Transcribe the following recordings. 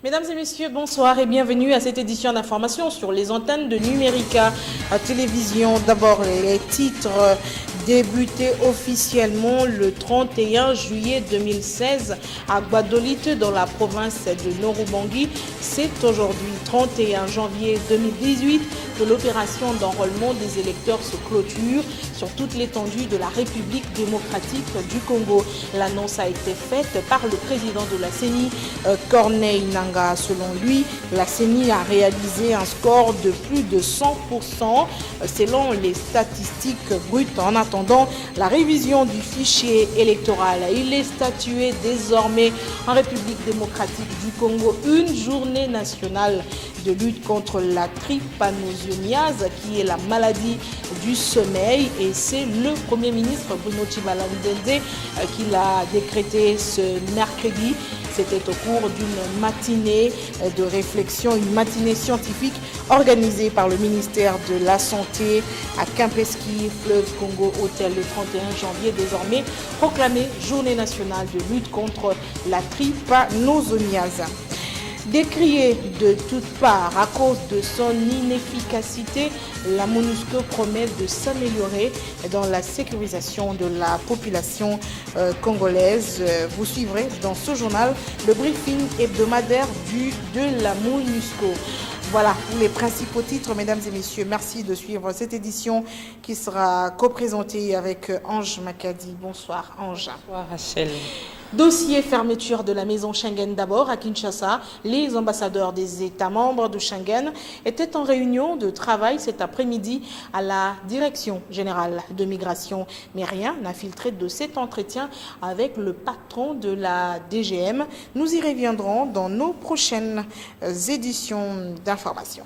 Mesdames et messieurs, bonsoir et bienvenue à cette édition d'information sur les antennes de Numérica Télévision. D'abord, les titres débutés officiellement le 31 juillet 2016 à Gbadolite dans la province de Nord-Ubangi. C'est aujourd'hui 31 janvier 2018 que l'opération d'enrôlement des électeurs se clôture sur toute l'étendue de la République démocratique du Congo. L'annonce a été faite par le président de la CENI, Corneille Nangaa. Selon lui, la CENI a réalisé un score de plus de 100% selon les statistiques brutes. En attendant la révision du fichier électoral, il est statué désormais en République démocratique du Congo une journée nationale de lutte contre la trypanosomiase, qui est la maladie du sommeil, et c'est le Premier ministre Bruno Tshibala-Nzenze qui l'a décrété ce mercredi. C'était au cours d'une matinée de réflexion, une matinée scientifique organisée par le ministère de la Santé à Kimpeski, Fleuve Congo Hôtel, le 31 janvier, désormais proclamée journée nationale de lutte contre la trypanosomiase. Décriée de toutes parts à cause de son inefficacité, la MONUSCO promet de s'améliorer dans la sécurisation de la population congolaise. Vous suivrez dans ce journal le briefing hebdomadaire de la MONUSCO. Voilà pour les principaux titres, mesdames et messieurs. Merci de suivre cette édition qui sera co-présentée avec Ange Makadi. Bonsoir Ange. Bonsoir Rachel. Dossier fermeture de la maison Schengen d'abord à Kinshasa. Les ambassadeurs des États membres de Schengen étaient en réunion de travail cet après-midi à la Direction générale de migration. Mais rien n'a filtré de cet entretien avec le patron de la DGM. Nous y reviendrons dans nos prochaines éditions d'information.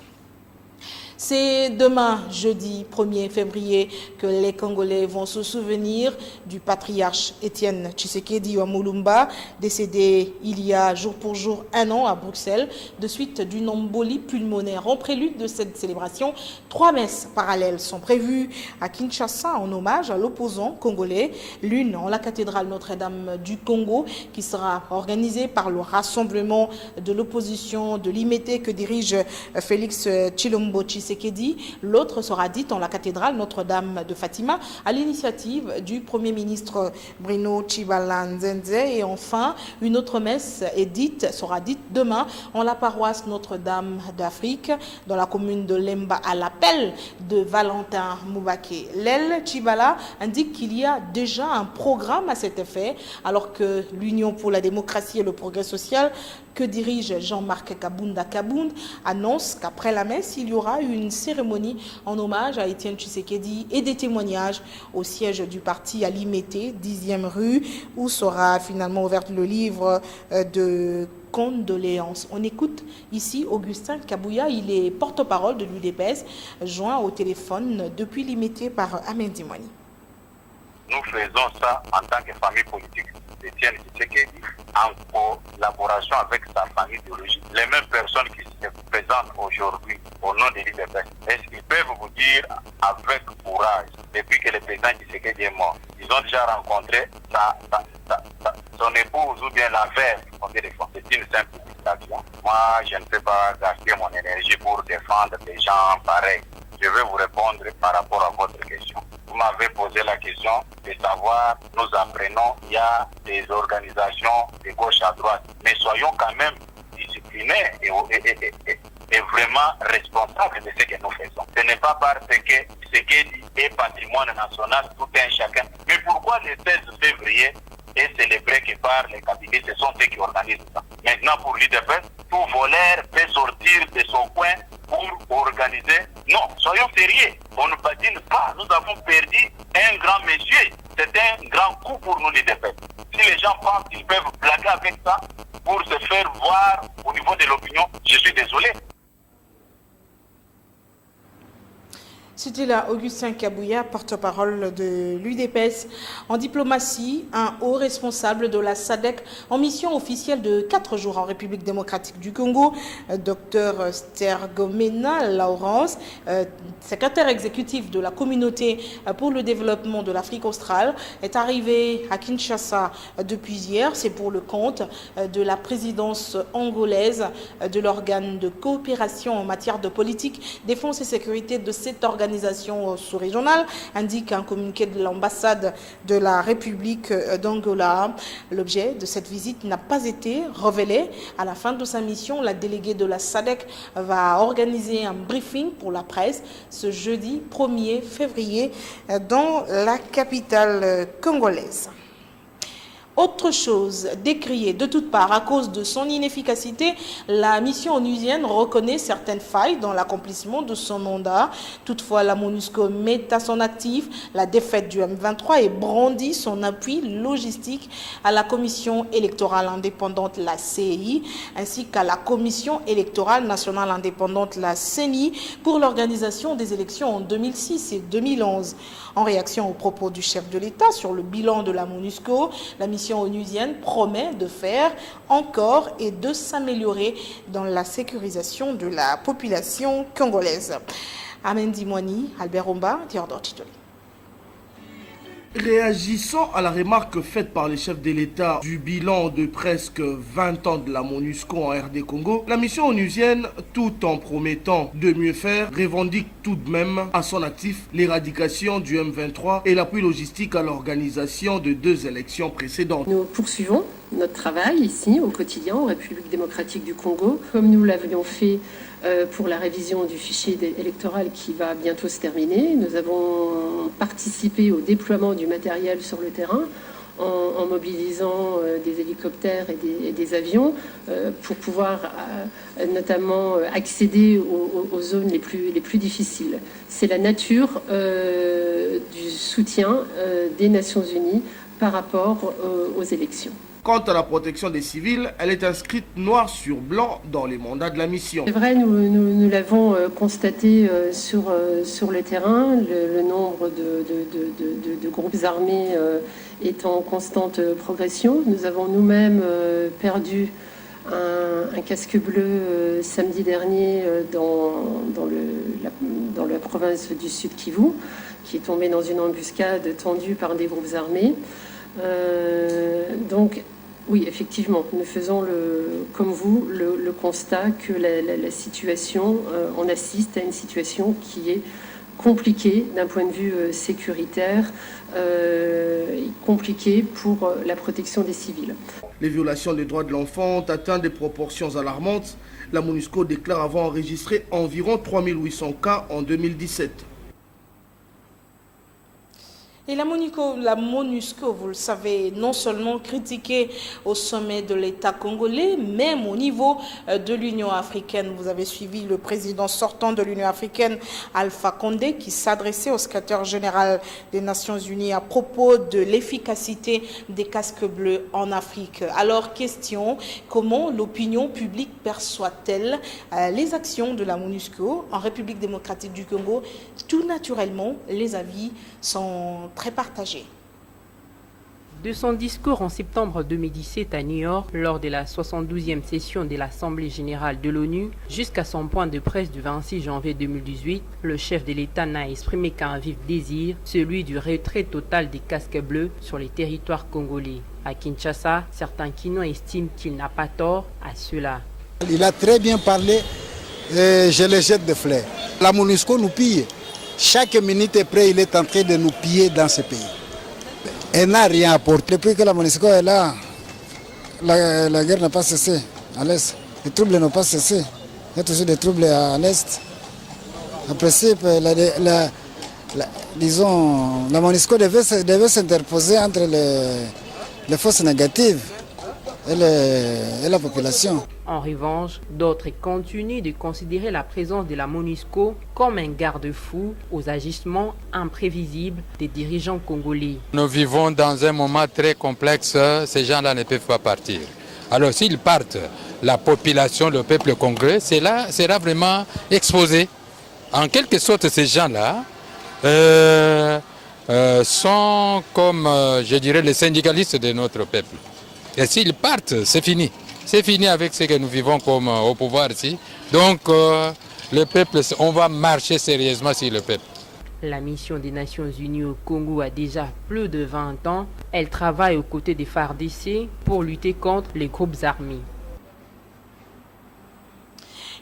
C'est demain, jeudi 1er février, que les Congolais vont se souvenir du patriarche Étienne Tshisekedi Wamulumba, décédé il y a jour pour jour 1 an à Bruxelles, de suite d'une embolie pulmonaire. En prélude de cette célébration, 3 messes parallèles sont prévues à Kinshasa en hommage à l'opposant congolais. L'une en la cathédrale Notre-Dame du Congo, qui sera organisée par le rassemblement de l'opposition de l'IMT que dirige Félix Tshilombo Tshisekedi. L'autre sera dite en la cathédrale Notre-Dame de Fatima à l'initiative du Premier ministre Bruno Tshibala-Nzenze. Et enfin, une autre messe sera dite demain en la paroisse Notre-Dame d'Afrique dans la commune de Lemba à l'appel de Valentin Moubake. L'aile Tshibala indique qu'il y a déjà un programme à cet effet, alors que l'Union pour la démocratie et le progrès social que dirige Jean-Marc Kabunda annonce qu'après la messe, il y aura une cérémonie en hommage à Étienne Tshisekedi et des témoignages au siège du parti à Limete, 10e rue, où sera finalement ouvert le livre de condoléances. On écoute ici Augustin Kabouya, il est porte-parole de l'UDPS, joint au téléphone depuis Limete par Ahmed Dimwani. Nous faisons ça en tant que famille politique d'Étienne Tshisekedi, en collaboration avec sa famille biologique. Les mêmes personnes qui se présentent aujourd'hui au nom de l'UDPS, est-ce qu'ils peuvent vous dire avec courage, depuis que le président Tshisekedi est mort, ils ont déjà rencontré son épouse ou bien la veuve, c'est une simple citation. Moi, je ne peux pas gaspiller mon énergie pour défendre des gens pareils. Je vais vous répondre par rapport à votre question. Vous m'avez posé la question de savoir, nous apprenons, il y a des organisations de gauche à droite, mais soyons quand même disciplinés et vraiment responsables de ce que nous faisons. Ce n'est pas parce que ce qui est patrimoine national, tout un chacun. Mais pourquoi le 16 février est célébré que par les cabinets, ce sont eux qui organisent ça. Maintenant, pour l'UDPS, tout voleur peut sortir de son coin pour organiser. Non, soyons sérieux. On ne badine pas. Nous avons perdu un grand monsieur. C'est un grand coup pour nous, l'UDPS. Si les gens pensent qu'ils peuvent blaguer avec ça pour se faire voir au niveau de l'opinion, je suis désolé. C'était là Augustin Kabouya, porte-parole de l'UDPS. En diplomatie, un haut responsable de la SADC en mission officielle de 4 jours en République démocratique du Congo, Dr Stergomena Laurence, secrétaire exécutif de la communauté pour le développement de l'Afrique australe, est arrivé à Kinshasa depuis hier. C'est pour le compte de la présidence angolaise de l'organe de coopération en matière de politique, défense et sécurité de cette organisation sous-régionale, indique un communiqué de l'ambassade de la République d'Angola. L'objet de cette visite n'a pas été révélé. À la fin de sa mission, la déléguée de la SADC va organiser un briefing pour la presse ce jeudi 1er février dans la capitale congolaise. Autre chose, décriée de toutes parts à cause de son inefficacité, la mission onusienne reconnaît certaines failles dans l'accomplissement de son mandat. Toutefois, la MONUSCO met à son actif la défaite du M23 et brandit son appui logistique à la Commission électorale indépendante, la CEI, ainsi qu'à la Commission électorale nationale indépendante, la CENI, pour l'organisation des élections en 2006 et 2011. En réaction aux propos du chef de l'État sur le bilan de la MONUSCO, la mission onusienne promet de faire encore et de s'améliorer dans la sécurisation de la population congolaise. Amendi Moini, Albert Omba, Théodore Titoli. Réagissant à la remarque faite par les chefs de l'État du bilan de presque 20 ans de la MONUSCO en RD Congo, la mission onusienne, tout en promettant de mieux faire, revendique tout de même à son actif l'éradication du M23 et l'appui logistique à l'organisation de 2 élections précédentes. Nous poursuivons notre travail ici au quotidien en République démocratique du Congo, comme nous l'avions fait pour la révision du fichier électoral qui va bientôt se terminer. Nous avons participé au déploiement du matériel sur le terrain en mobilisant des hélicoptères et des avions pour pouvoir notamment accéder aux zones les plus difficiles. C'est la nature du soutien des Nations Unies par rapport aux élections. Quant à la protection des civils, elle est inscrite noir sur blanc dans les mandats de la mission. C'est vrai, nous l'avons constaté sur le terrain, le nombre de groupes armés est en constante progression. Nous avons nous-mêmes perdu un casque bleu samedi dernier dans la province du Sud Kivu, qui est tombé dans une embuscade tendue par des groupes armés. Donc, oui, effectivement, nous faisons comme vous le constat que la situation, on assiste à une situation qui est compliquée d'un point de vue sécuritaire, compliquée pour la protection des civils. Les violations des droits de l'enfant ont atteint des proportions alarmantes. La MONUSCO déclare avoir enregistré environ 3800 cas en 2017. Et la MONUSCO, vous le savez, non seulement critiquée au sommet de l'État congolais, même au niveau de l'Union africaine. Vous avez suivi le président sortant de l'Union africaine, Alpha Condé, qui s'adressait au secrétaire général des Nations Unies à propos de l'efficacité des casques bleus en Afrique. Alors, question, comment l'opinion publique perçoit-elle les actions de la MONUSCO en République démocratique du Congo? Tout naturellement, les avis sont très partagé. De son discours en septembre 2017 à New York, lors de la 72e session de l'Assemblée générale de l'ONU, jusqu'à son point de presse du 26 janvier 2018, le chef de l'État n'a exprimé qu'un vif désir, celui du retrait total des casques bleus sur les territoires congolais. À Kinshasa, certains Kinois estiment qu'il n'a pas tort à cela. Il a très bien parlé, je le jette de fleurs. La MONUSCO nous pille. Chaque minute après, il est en train de nous piller dans ce pays. Elle n'a rien apporté. Depuis que la MONUSCO est là, la guerre n'a pas cessé à l'Est. Les troubles n'ont pas cessé. Il y a toujours des troubles à l'Est. En principe, disons, la MONUSCO devait s'interposer entre les forces négatives et la population. En revanche, d'autres continuent de considérer la présence de la MONUSCO comme un garde-fou aux agissements imprévisibles des dirigeants congolais. Nous vivons dans un moment très complexe, ces gens-là ne peuvent pas partir. Alors s'ils partent, la population, le peuple congolais, sera vraiment exposé. En quelque sorte, ces gens-là sont comme, je dirais, les syndicalistes de notre peuple. Et s'ils partent, c'est fini. C'est fini avec ce que nous vivons comme au pouvoir ici. Donc, le peuple, on va marcher sérieusement sur le peuple. La mission des Nations Unies au Congo a déjà plus de 20 ans. Elle travaille aux côtés des FARDC pour lutter contre les groupes armés.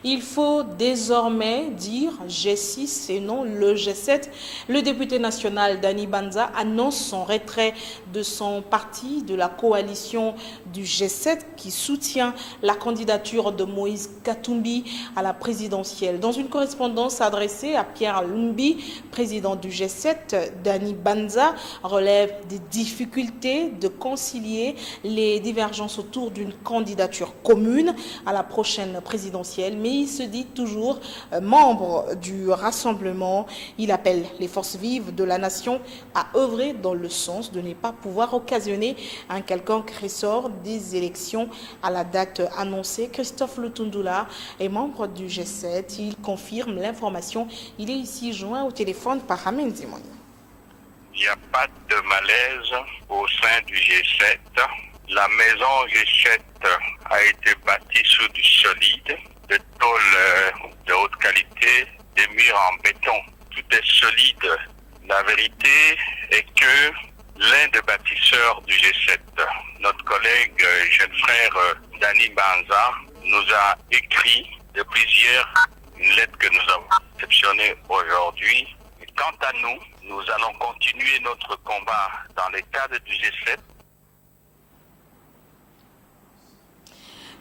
Il faut désormais dire G6 et non le G7. Le député national Dani Banza annonce son retrait de son parti de la coalition du G7 qui soutient la candidature de Moïse Katumbi à la présidentielle. Dans une correspondance adressée à Pierre Lumbi, président du G7, Dani Banza relève des difficultés de concilier les divergences autour d'une candidature commune à la prochaine présidentielle, mais il se dit toujours membre du rassemblement. Il appelle les forces vives de la nation à œuvrer dans le sens de ne pas pouvoir occasionner un quelconque ressort des élections à la date annoncée. Christophe Lutundula est membre du G7. Il confirme l'information. Il est ici joint au téléphone par Amen Zimoni. Il n'y a pas de malaise au sein du G7. La maison G7 a été bâtie sur du solide, de tôles de haute qualité, des murs en béton. Tout est solide. La vérité est que l'un des bâtisseurs du G7, notre collègue jeune frère Dani Banza, nous a écrit depuis hier une lettre que nous avons réceptionnée aujourd'hui. Et quant à nous, nous allons continuer notre combat dans le cadre du G7.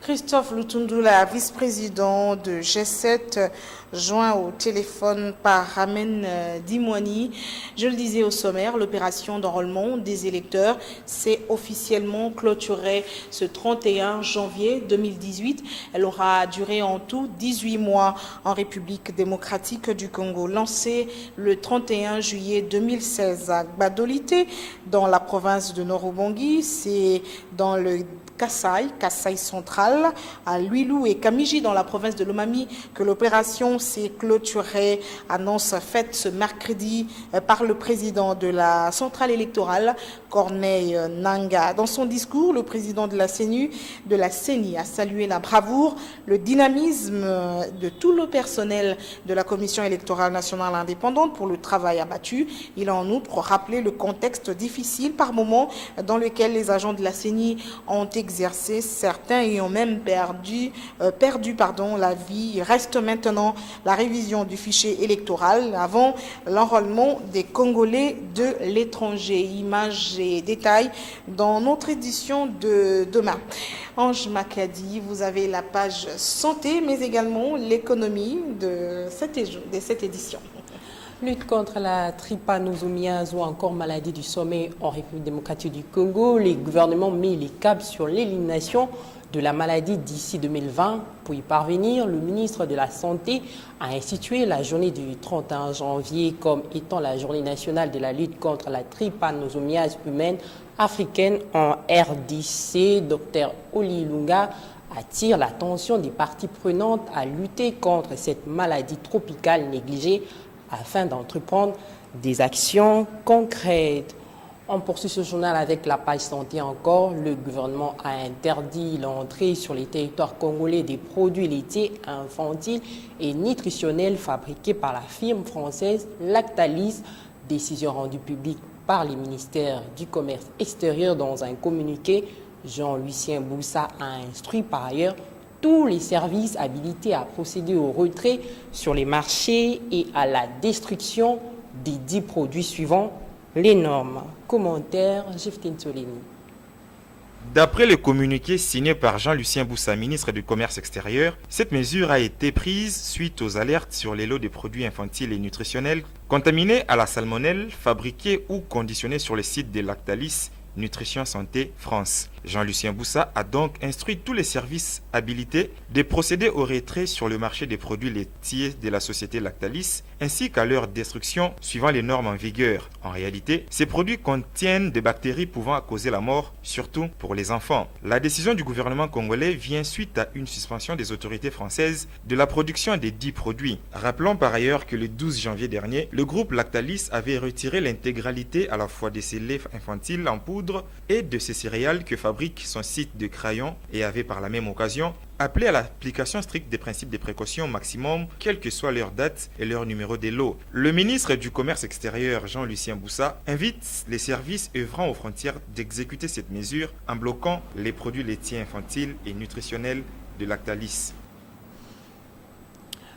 Christophe Lutundula, vice-président de G7, joint au téléphone par Ramen Dimwani. Je le disais au sommaire, l'opération d'enrôlement des électeurs s'est officiellement clôturée ce 31 janvier 2018. Elle aura duré en tout 18 mois en République démocratique du Congo. Lancée le 31 juillet 2016 à Gbadolité, dans la province de Nord-Ubangi, c'est dans le Kasaï central, à Luilou et Kamiji dans la province de Lomami que l'opération s'est clôturée, annonce faite ce mercredi par le président de la centrale électorale, Corneille Nanga. Dans son discours, le président de la CENI a salué la bravoure, le dynamisme de tout le personnel de la Commission électorale nationale indépendante pour le travail abattu. Il a en outre rappelé le contexte difficile par moment dans lequel les agents de la CENI ont exercé, certains ayant même perdu la vie. Il reste maintenant la révision du fichier électoral avant l'enrôlement des Congolais de l'étranger. Images et détails dans notre édition de demain. Ange Makadi, vous avez la page santé, mais également l'économie de cette édition. Lutte contre la trypanosomiase ou encore maladie du sommeil en République démocratique du Congo. Les gouvernements mettent les caps sur l'élimination de la maladie d'ici 2020. Pour y parvenir, le ministre de la Santé a institué la journée du 31 janvier comme étant la journée nationale de la lutte contre la trypanosomiase humaine africaine en RDC. Dr Oli Lunga attire l'attention des parties prenantes à lutter contre cette maladie tropicale négligée afin d'entreprendre des actions concrètes. On poursuit ce journal avec la page santé encore. Le gouvernement a interdit l'entrée sur les territoires congolais des produits laitiers infantiles et nutritionnels fabriqués par la firme française Lactalis. Décision rendue publique par les ministères du Commerce extérieur dans un communiqué. Jean-Lucien Boussa a instruit par ailleurs tous les services habilités à procéder au retrait sur les marchés et à la destruction des 10 produits suivants les normes. Commentaire, Jeftine Soleni. D'après le communiqué signé par Jean-Lucien Boussa, ministre du Commerce extérieur, cette mesure a été prise suite aux alertes sur les lots de produits infantiles et nutritionnels contaminés à la salmonelle, fabriqués ou conditionnés sur le site de Lactalis Nutrition Santé France. Jean-Lucien Boussa a donc instruit tous les services habilités de procéder au retrait sur le marché des produits laitiers de la société Lactalis ainsi qu'à leur destruction suivant les normes en vigueur. En réalité, ces produits contiennent des bactéries pouvant causer la mort, surtout pour les enfants. La décision du gouvernement congolais vient suite à une suspension des autorités françaises de la production des 10 produits. Rappelons par ailleurs que le 12 janvier dernier, le groupe Lactalis avait retiré l'intégralité à la fois de ses laits infantiles en poudre et de ses céréales que fabrique son site de Crayon et avait par la même occasion appelé à l'application stricte des principes de précaution maximum, quelle que soit leur date et leur numéro de lot. Le ministre du Commerce extérieur, Jean-Lucien Boussa, invite les services œuvrant aux frontières d'exécuter cette mesure en bloquant les produits laitiers infantiles et nutritionnels de Lactalis.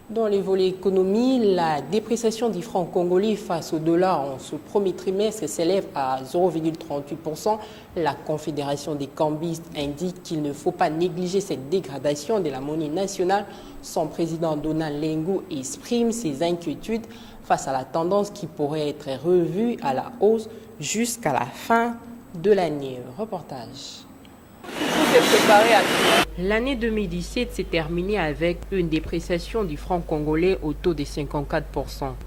Dans les volets économie, la dépréciation du franc congolais face au dollar en ce premier trimestre s'élève à 0,38%. La Confédération des cambistes indique qu'il ne faut pas négliger cette dégradation de la monnaie nationale. Son président Donald Lengu exprime ses inquiétudes face à la tendance qui pourrait être revue à la hausse jusqu'à la fin de l'année. Reportage. L'année 2017 s'est terminée avec une dépréciation du franc congolais au taux de 54%.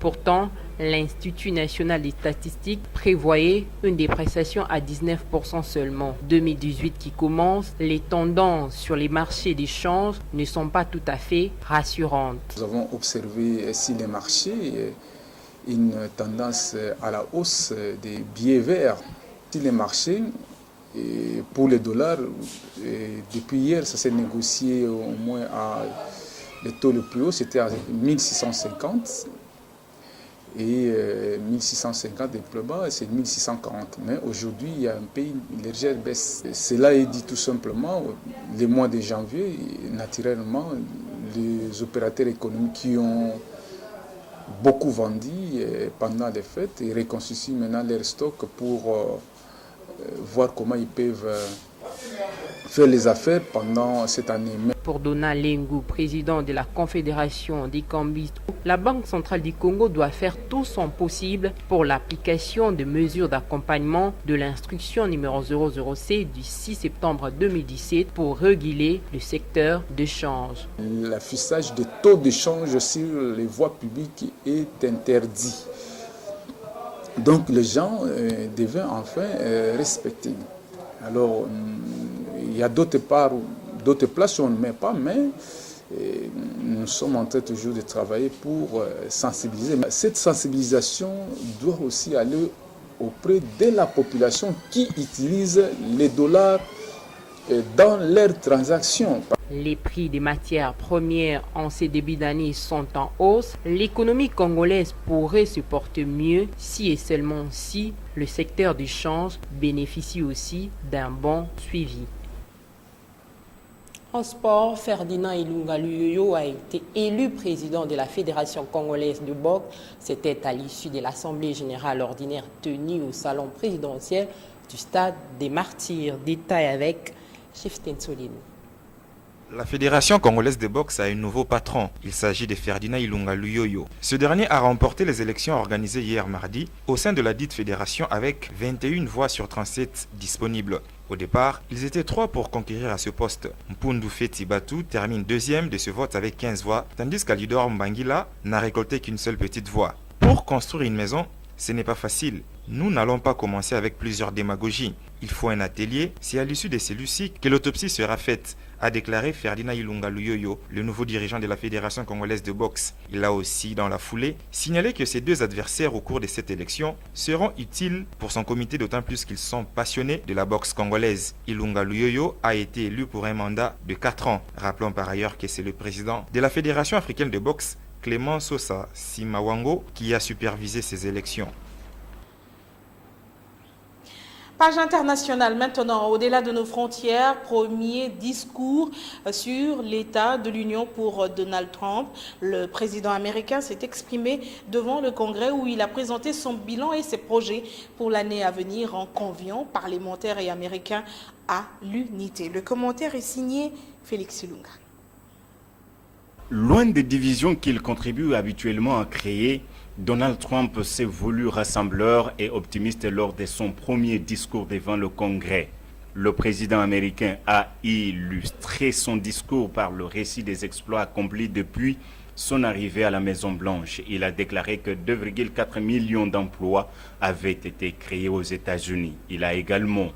Pourtant, l'Institut national des statistiques prévoyait une dépréciation à 19% seulement. 2018 qui commence, les tendances sur les marchés d'échange ne sont pas tout à fait rassurantes. Nous avons observé sur les marchés une tendance à la hausse des billets verts. Sur les marchés, et pour les dollars, depuis hier, ça s'est négocié au moins à le taux le plus haut, c'était à 1650. Et 1650 et plus bas, c'est 1640. Mais aujourd'hui, il y a une légère baisse. Cela est dit tout simplement, les mois de janvier, naturellement, les opérateurs économiques qui ont beaucoup vendu pendant les fêtes, ils reconstituent maintenant leur stock pour voir comment ils peuvent faire les affaires pendant cette année. Pour Donald Lengu, président de la Confédération des cambistes, la Banque centrale du Congo doit faire tout son possible pour l'application de mesures d'accompagnement de l'instruction numéro 007 du 6 septembre 2017 pour réguler le secteur de change. L'affichage des taux de change sur les voies publiques est interdit. Donc les gens devaient enfin respecter. Alors il y a d'autres places où on ne met pas, mais nous sommes en train toujours de travailler pour sensibiliser. Cette sensibilisation doit aussi aller auprès de la population qui utilise les dollars dans leurs transactions. Les prix des matières premières en ces débuts d'année sont en hausse. L'économie congolaise pourrait se porter mieux si et seulement si le secteur du change bénéficie aussi d'un bon suivi. En sport, Ferdinand Ilunga Luyoyo a été élu président de la Fédération congolaise de boxe. C'était à l'issue de l'Assemblée générale ordinaire tenue au salon présidentiel du Stade des Martyrs. Détail avec Cheften Soline. La Fédération congolaise de boxe a un nouveau patron. Il s'agit de Ferdinand Ilunga Luyoyo. Ce dernier a remporté les élections organisées hier mardi au sein de la dite fédération avec 21 voix sur 37 disponibles. Au départ, ils étaient 3 pour conquérir à ce poste. Mpundu Feti Batu termine deuxième de ce vote avec 15 voix, tandis qu'Alidor Mbangila n'a récolté qu'une seule petite voix. Pour construire une maison, ce n'est pas facile. Nous n'allons pas commencer avec plusieurs démagogies. Il faut un atelier. C'est à l'issue de celui-ci que l'autopsie sera faite, a déclaré Ferdinand Ilunga Luyoyo, le nouveau dirigeant de la Fédération congolaise de boxe. Il a aussi, dans la foulée, signalé que ses deux adversaires au cours de cette élection seront utiles pour son comité, d'autant plus qu'ils sont passionnés de la boxe congolaise. Ilunga Luyoyo a été élu pour un mandat de 4 ans. Rappelons par ailleurs que c'est le président de la Fédération africaine de boxe, Clément Sosa Simawango, qui a supervisé ces élections. Page internationale maintenant, au-delà de nos frontières, premier discours sur l'état de l'Union pour Donald Trump. Le président américain s'est exprimé devant le Congrès où il a présenté son bilan et ses projets pour l'année à venir en conviant parlementaires et américains à l'unité. Le commentaire est signé Félix Silunga. Loin des divisions qu'il contribue habituellement à créer, Donald Trump s'est voulu rassembleur et optimiste lors de son premier discours devant le Congrès. Le président américain a illustré son discours par le récit des exploits accomplis depuis son arrivée à la Maison-Blanche. Il a déclaré que 2,4 millions d'emplois avaient été créés aux États-Unis. Il a également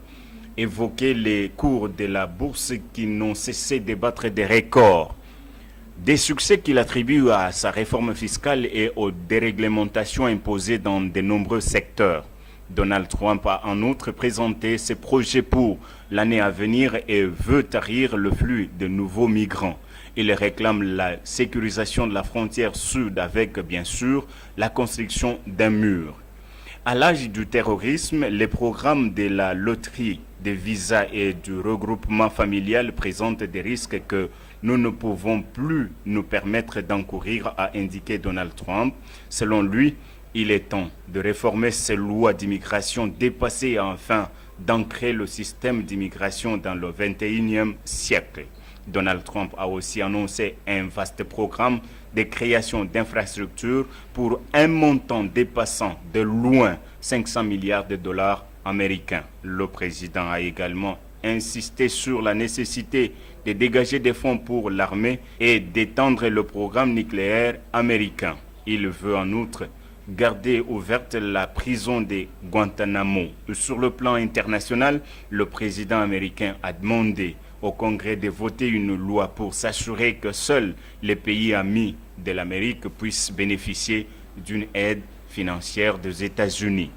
évoqué les cours de la bourse qui n'ont cessé de battre des records. Des succès qu'il attribue à sa réforme fiscale et aux déréglementations imposées dans de nombreux secteurs. Donald Trump a en outre présenté ses projets pour l'année à venir et veut tarir le flux de nouveaux migrants. Il réclame la sécurisation de la frontière sud avec, bien sûr, la construction d'un mur. À l'âge du terrorisme, les programmes de la loterie, des visas et du regroupement familial présentent des risques que nous ne pouvons plus nous permettre d'encourir, a indiqué Donald Trump. Selon lui, il est temps de réformer ces lois d'immigration dépassées et enfin d'ancrer le système d'immigration dans le XXIe siècle. Donald Trump a aussi annoncé un vaste programme de création d'infrastructures pour un montant dépassant de loin 500 milliards de dollars américains. Le président a également insisté sur la nécessité de dégager des fonds pour l'armée et d'étendre le programme nucléaire américain. Il veut en outre garder ouverte la prison de Guantanamo. Sur le plan international, le président américain a demandé au Congrès de voter une loi pour s'assurer que seuls les pays amis de l'Amérique puissent bénéficier d'une aide financière des États-Unis.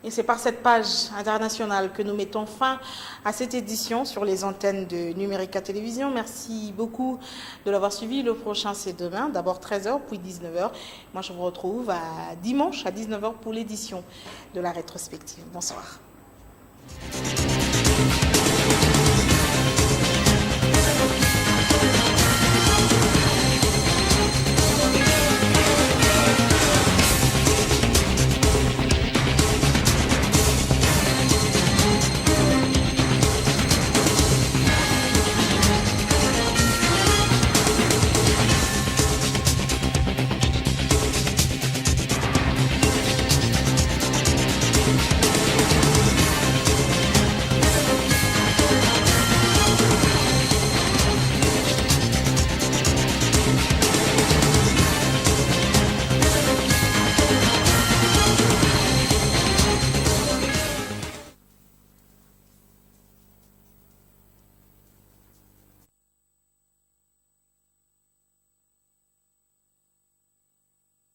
Et c'est par cette page internationale que nous mettons fin à cette édition sur les antennes de Numérica Télévision. Merci beaucoup de l'avoir suivi. Le prochain, c'est demain, d'abord 13h, puis 19h. Moi, je vous retrouve dimanche à 19h pour l'édition de la rétrospective. Bonsoir.